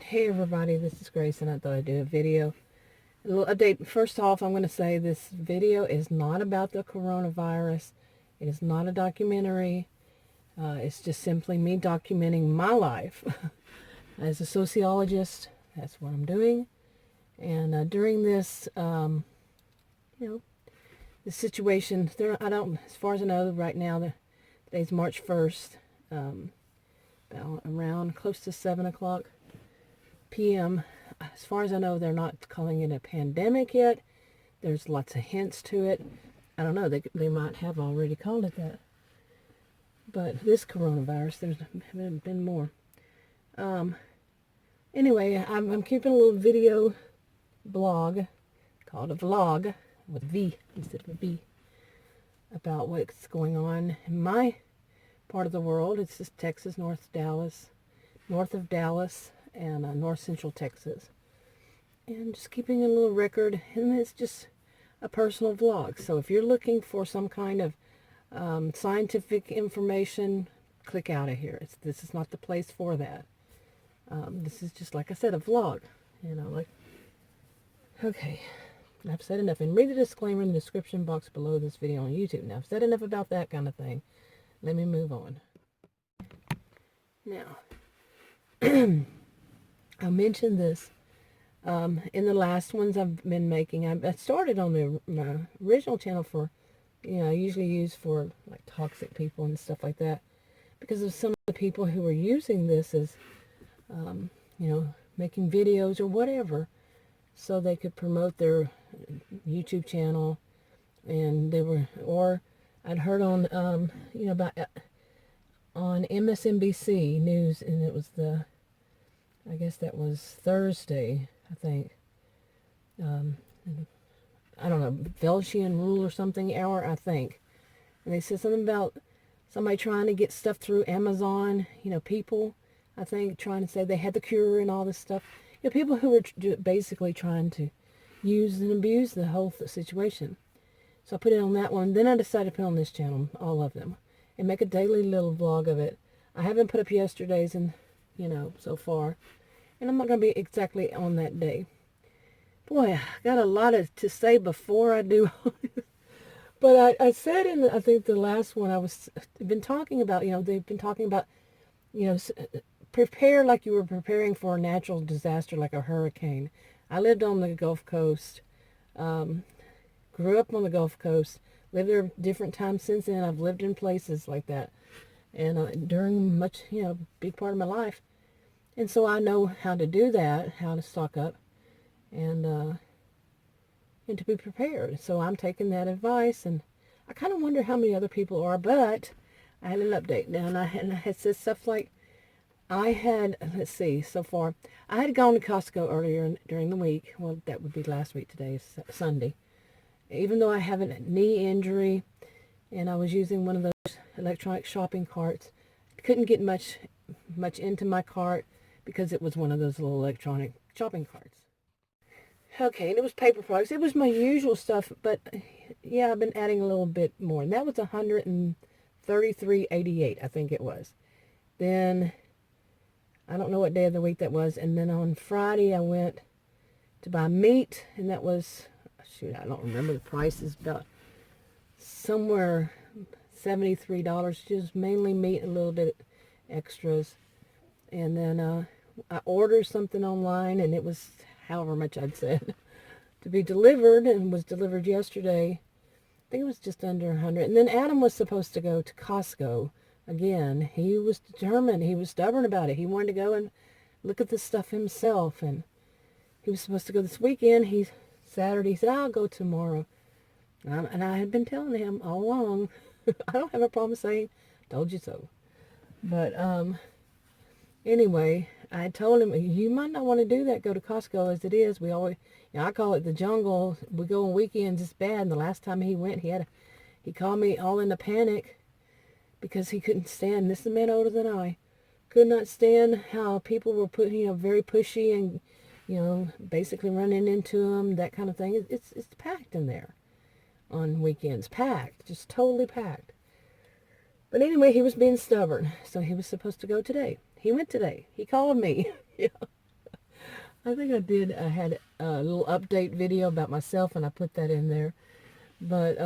Hey everybody, this is Grace and I thought I'd do a video. A little update. First off, I'm going to say this video is not about the coronavirus. It is not a documentary. It's just simply me documenting my life. As a sociologist, that's what I'm doing. And during this, the situation, as far as I know right now, today's March 1st, about around close to 7 o'clock p.m. As far as I know, they're not calling it a pandemic yet. There's lots of hints to it. I don't know, they might have already called it that. But this coronavirus, there's been more. Anyway, I'm keeping a little video blog called a vlog with V instead of a B about what's going on in my part of the world. It's just Texas, north of Dallas, and north central Texas, and just keeping a little record. And it's just a personal vlog, so if you're looking for some kind of scientific information, click out of here. This is not the place for that. This is just, like I said, a vlog, okay, I've said enough. And read the disclaimer in the description box below this video on YouTube. Now I've said enough about that kind of thing. Let me move on. Now I mentioned this in the last ones I've been making. I started on my original channel for, I usually use for like toxic people and stuff like that, because of some of the people who were using this as, making videos or whatever, so they could promote their YouTube channel. And they were, or I'd heard on, about on MSNBC News, and it was I guess that was Thursday, I think. I don't know, Velchian rule or something hour, I think. And they said something about somebody trying to get stuff through Amazon, people, I think, trying to say they had the cure and all this stuff. People who were basically trying to use and abuse the whole situation. So I put it on that one. Then I decided to put on this channel, all of them, and make a daily little vlog of it. I haven't put up yesterday's and, so far. And I'm not going to be exactly on that day. Boy, I got a lot to say before I do. But I said in, I think, the last one been talking about, they've been talking about, prepare like you were preparing for a natural disaster like a hurricane. I lived on the Gulf Coast, grew up on the Gulf Coast, lived there different times since then. I've lived in places like that. And during much, big part of my life. And so I know how to do that, how to stock up, and to be prepared. So I'm taking that advice, and I kind of wonder how many other people are. But I had an update now, and I had said stuff like, let's see, so far, I had gone to Costco earlier during the week. Well, that would be last week. Today is Sunday. Even though I have a knee injury, and I was using one of those electronic shopping carts, couldn't get much into my cart, because it was one of those little electronic shopping carts. Okay, and it was paper products. It was my usual stuff, but yeah, I've been adding a little bit more. And that was $133.88, I think it was. Then, I don't know what day of the week that was. And then on Friday, I went to buy meat, and that was, shoot, I don't remember the prices, about somewhere $73, just mainly meat, a little bit extras. And then I ordered something online, and it was however much I'd said to be delivered, and was delivered yesterday. I think it was just under 100. And then Adam was supposed to go to Costco again. He was determined. He was stubborn about it. He wanted to go and look at the stuff himself, and he was supposed to go this weekend. Saturday, he said, I'll go tomorrow. And I had been telling him all along, I don't have a problem saying, told you so. But anyway, I told him, you might not want to do that, go to Costco as it is. We always, I call it the jungle. We go on weekends, it's bad. And the last time he went, he called me all in a panic because he couldn't stand, this is a man older than I, could not stand how people were very pushy and, basically running into him, that kind of thing. It's packed in there on weekends, packed, just totally packed. But anyway, he was being stubborn, so he was supposed to go today. He went today. He called me. Yeah. I think I did. I had a little update video about myself, and I put that in there. But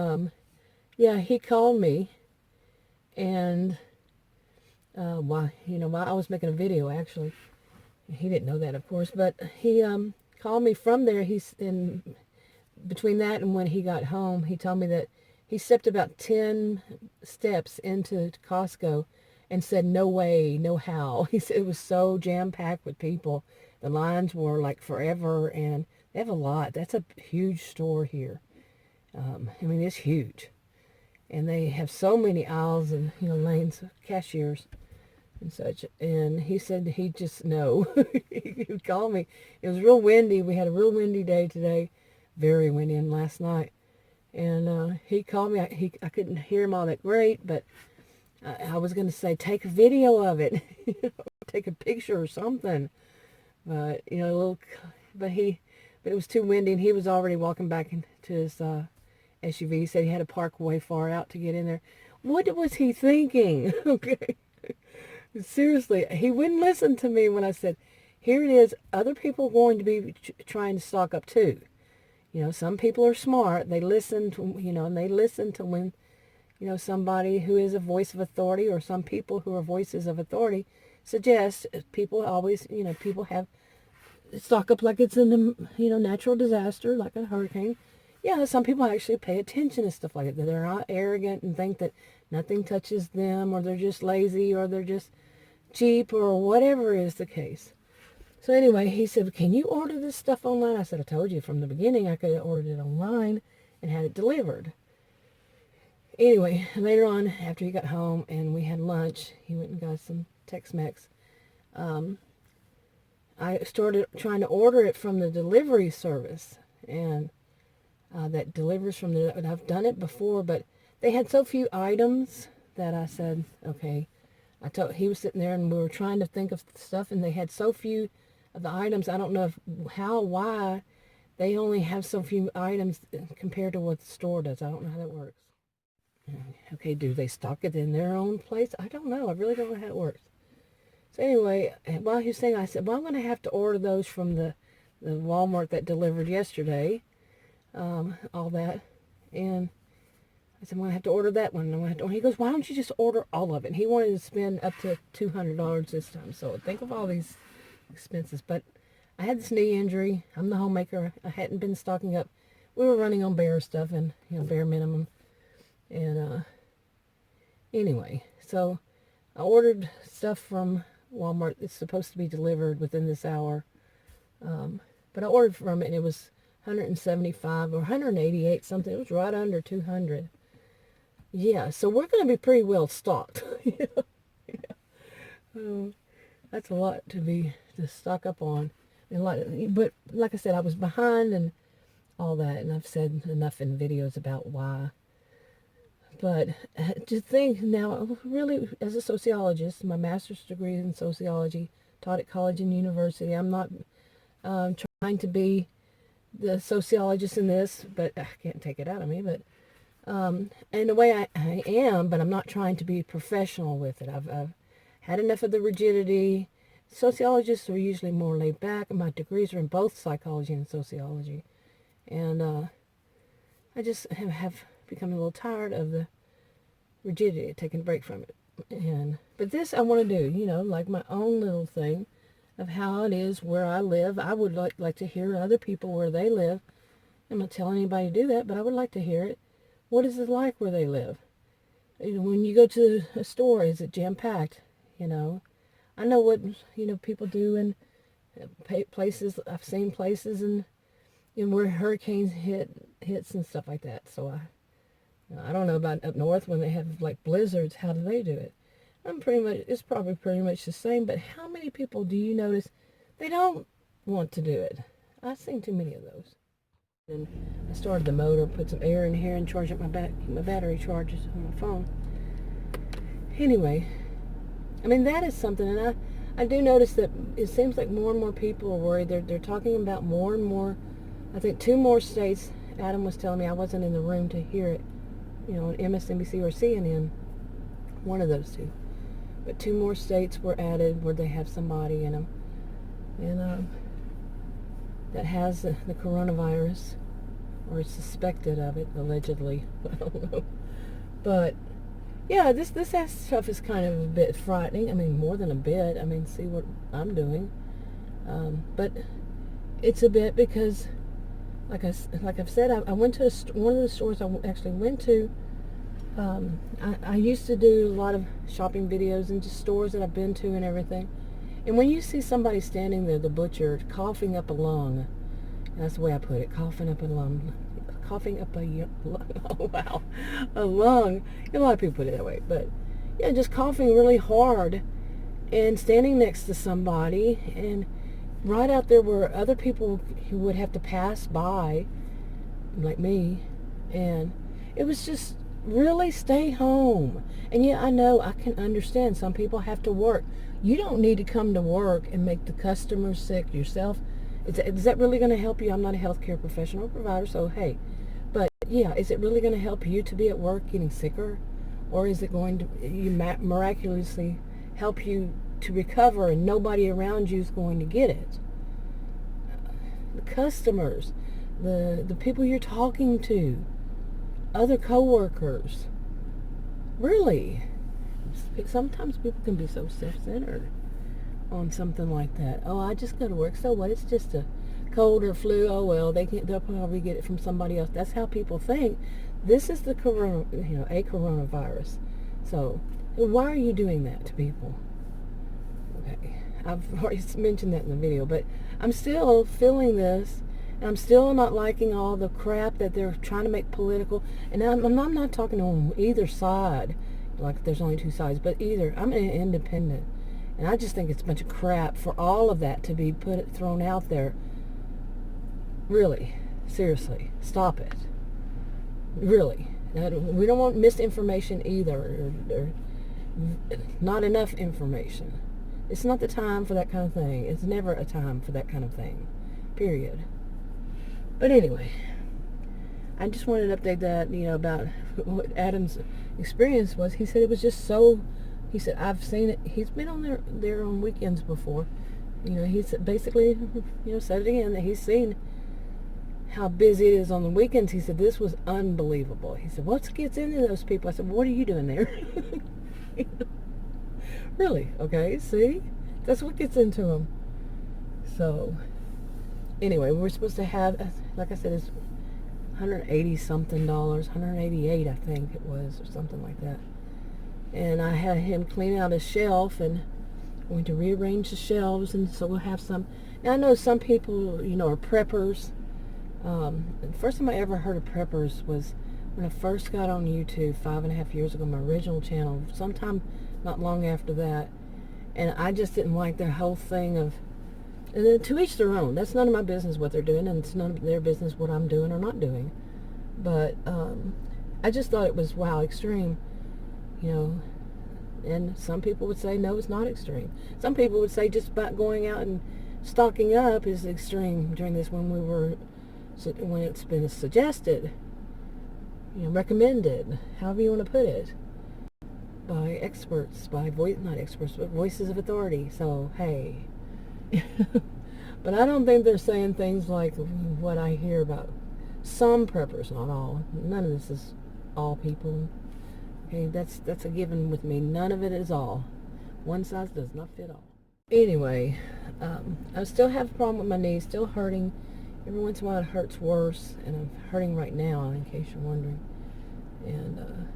yeah, he called me, and while I was making a video, actually, he didn't know that, of course. But he called me from there. He's in between that and when he got home. He told me that he stepped about 10 steps into Costco and said, "No way, no how." He said it was so jam-packed with people. The lines were like forever, and they have a lot. That's a huge store here. I mean, it's huge. And they have so many aisles and, lanes of cashiers and such. And he said he just, no. He would call me. It was real windy. We had a real windy day today. Very windy, and last night. And he called me. I couldn't hear him all that great, but I was going to say, take a video of it. Take a picture or something. But, but it was too windy, and he was already walking back into his SUV. He said he had to park way far out to get in there. What was he thinking? Okay. Seriously, he wouldn't listen to me when I said, here it is. Other people are going to be trying to stock up too. Some people are smart. They listen to, and they listen to when, somebody who is a voice of authority, or some people who are voices of authority suggest. People always, people have stock up like it's a, natural disaster, like a hurricane. Yeah, some people actually pay attention to stuff like that. They're not arrogant and think that nothing touches them, or they're just lazy, or they're just cheap, or whatever is the case. So anyway, he said, can you order this stuff online? I said, I told you from the beginning I could have ordered it online and had it delivered. Anyway, later on, after he got home and we had lunch, he went and got some Tex-Mex. I started trying to order it from the delivery service, and that delivers from and I've done it before, but they had so few items that I said, okay. He was sitting there, and we were trying to think of stuff, and they had so few of the items. I don't know why they only have so few items compared to what the store does. I don't know how that works. Okay, do they stock it in their own place? I don't know. I really don't know how it works. So anyway, while he was saying, I said, well, I'm going to have to order those from the Walmart that delivered yesterday. All that. And I said, well, I have to order that one. He goes, why don't you just order all of it? And he wanted to spend up to $200 this time. So think of all these expenses. But I had this knee injury. I'm the homemaker. I hadn't been stocking up. We were running on bare stuff and, bare minimum. And anyway, so I ordered stuff from Walmart. It's supposed to be delivered within this hour. But I ordered from it, and it was 175 or 188 something. It was right under 200. Yeah, so we're going to be pretty well stocked. Yeah. That's a lot to stock up on. But like I said, I was behind and all that, and I've said enough in videos about why. But to think now, really, as a sociologist, my master's degree in sociology, taught at college and university. I'm not trying to be the sociologist in this, but I can't take it out of me. But in a way I am, but I'm not trying to be professional with it. I've had enough of the rigidity. Sociologists are usually more laid back. My degrees are in both psychology and sociology. And I just have become a little tired of the rigidity, taking a break from it. But this I want to do, like my own little thing of how it is where I live. I would like to hear other people where they live. I'm not telling anybody to do that, but I would like to hear it. What is it like where they live? When you go to a store, is it jam-packed? I know what, people do in places. I've seen places and where hurricanes hits and stuff like that. So I don't know about up north when they have like blizzards. How do they do it? It's probably pretty much the same, but how many people do you notice they don't want to do it? I've seen too many of those. And I started the motor, put some air in here, and charged up my battery charges on my phone. Anyway, I mean, that is something, and I do notice that it seems like more and more people are worried. They're talking about more and more. I think 2 more states. Adam was telling me, I wasn't in the room to hear it, on MSNBC or CNN, one of those 2. But 2 more states were added where they have somebody in them. And that has the coronavirus, or is suspected of it, allegedly. I don't know. But yeah, this stuff is kind of a bit frightening. I mean, more than a bit. I mean, see what I'm doing. But it's a bit because, like I've said, I went to one of the stores I actually went to. I used to do a lot of shopping videos and just stores that I've been to and everything. And when you see somebody standing there, the butcher, coughing up a lung, that's the way I put it, coughing up a lung, oh wow, a lung. A lot of people put it that way, but yeah, just coughing really hard and standing next to somebody, and right out there where other people who would have to pass by, like me, and it was just, really stay home. And yeah, I know, I can understand some people have to work. You don't need to come to work and make the customers sick yourself. Is that really going to help you? I'm not a healthcare professional provider, so hey. But yeah, is it really going to help you to be at work getting sicker? Or is it going to miraculously help you to recover and nobody around you is going to get it? The customers, the people you're talking to, other coworkers. Really, sometimes people can be so self-centered on something like that. Oh, I just go to work, so what? It's just a cold or flu. Oh well, they'll probably get it from somebody else. That's how people think. This is a coronavirus. So why are you doing that to people? Okay, I've already mentioned that in the video, but I'm still feeling this. And I'm still not liking all the crap that they're trying to make political. And I'm not talking on either side, like there's only two sides, but either. I'm an independent. And I just think it's a bunch of crap for all of that to be thrown out there. Really, seriously, stop it. Really. We don't want misinformation either, or not enough information. It's not the time for that kind of thing. It's never a time for that kind of thing, period. But anyway, I just wanted to update that, about what Adam's experience was. He said it was just so, he said, I've seen it. He's been on there on weekends before. He's basically, said it again, that he's seen how busy it is on the weekends. He said, this was unbelievable. He said, what gets into those people? I said, what are you doing there? Really? Okay, see? That's what gets into them. So anyway, we're supposed to have, like I said, it's $180 something, 188 I think it was, or something like that. And I had him clean out a shelf, and going to rearrange the shelves, and so we'll have some. Now I know some people, are preppers. The first time I ever heard of preppers was when I first got on YouTube 5.5 years ago, my original channel, sometime not long after that. And I just didn't like their whole thing of, and then to each their own. That's none of my business what they're doing, and it's none of their business what I'm doing or not doing. But I just thought it was, wow, extreme, And some people would say, no, it's not extreme. Some people would say just about going out and stocking up is extreme during this, when it's been suggested, recommended, however you want to put it, by experts, not experts, but voices of authority. So, hey. But I don't think they're saying things like what I hear about some preppers, not all. None of this is all people. Okay, that's a given with me. None of it is all. One size does not fit all. Anyway, I still have a problem with my knee, still hurting. Every once in a while it hurts worse, and I'm hurting right now, in case you're wondering. And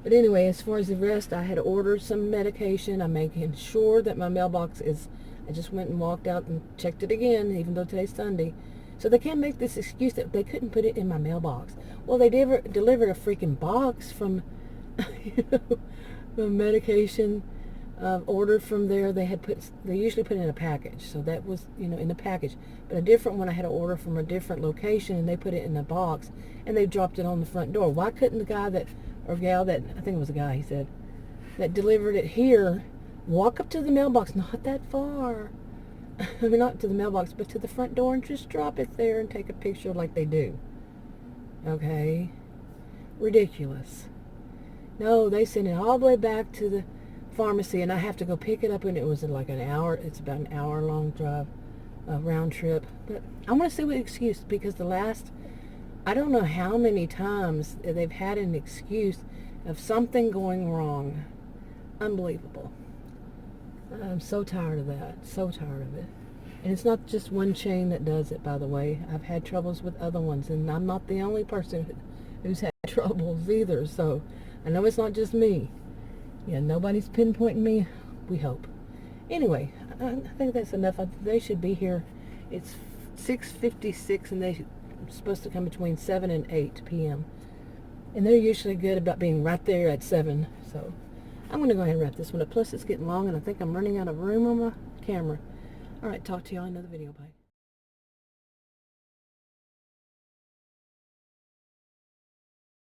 but anyway, as far as the rest, I had ordered some medication. I'm making sure that my mailbox is, I just went and walked out and checked it again, even though today's Sunday. So they can't make this excuse that they couldn't put it in my mailbox. Well, they delivered a freaking box from the medication ordered from there. They usually put it in a package. So that was, in the package. But a different one I had to order from a different location, and they put it in a box, and they dropped it on the front door. Why couldn't the guy or gal I think it was a guy, he said, that delivered it here, walk up to the mailbox, not that far. I mean, not to the mailbox, but to the front door, and just drop it there and take a picture like they do. Okay? Ridiculous. No, they sent it all the way back to the pharmacy, and I have to go pick it up, and it was like an hour. It's about an hour-long drive. round trip. But I want to see what excuse, because I don't know how many times they've had an excuse of something going wrong. Unbelievable. I'm so tired of that. So tired of it. And it's not just one chain that does it, by the way. I've had troubles with other ones, and I'm not the only person who's had troubles either. So I know it's not just me. Yeah, nobody's pinpointing me. We hope. Anyway, I think that's enough. They should be here. It's 6:56, and they're supposed to come between 7 and 8 p.m. And they're usually good about being right there at 7. So I'm going to go ahead and wrap this one up. Plus, it's getting long, and I think I'm running out of room on my camera. All right, talk to y'all in another video. Bye.